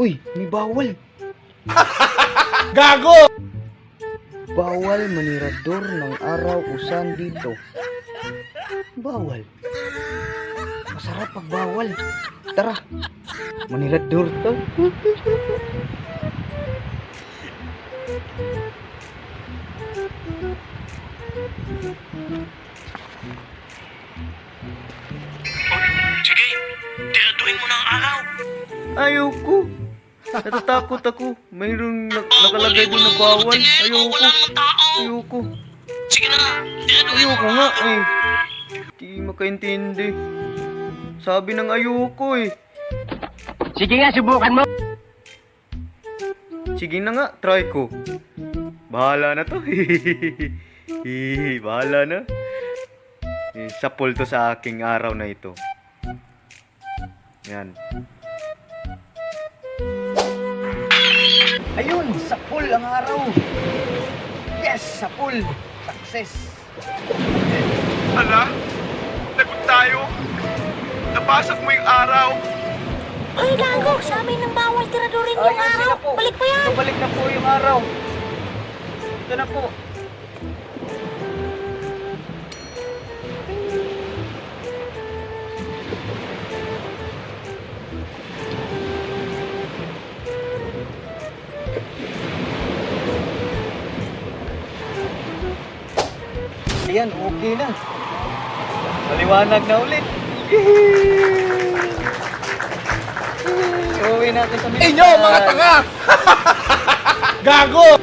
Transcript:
Uy, may bawal. Gago! Bawal manirador ng araw usan dito. Bawal. Masarap pag bawal. Tara, manirador to. Sige, tiraduhin mo na ang araw. Ayoko. Natatakot ako. Mayroong nakalagay doon na bawal. Ayoko. Wala namang tao. Ayoko. Sige na, tiraduhin mo. Ayoko nga eh. Di makaintindi. Sabi ng ayoko eh. Sige nga, subukan mo. Sige na nga, try ko. Bahala na to. Bahala na. Sapol to sa aking araw na ito. Yan. Ayun, sapol ang araw. Yes, sapol. Success. Ala, lagot tayo. Napasok mo yung araw. Ay, gago! Sa amin nang bawal tiradurin yung araw! Balik pa yan! Balik na po yung araw. Ito na po. Ayan, okay na. Maliwanag na ulit. Uwi natin sa Inyo, mga tanga! Gago!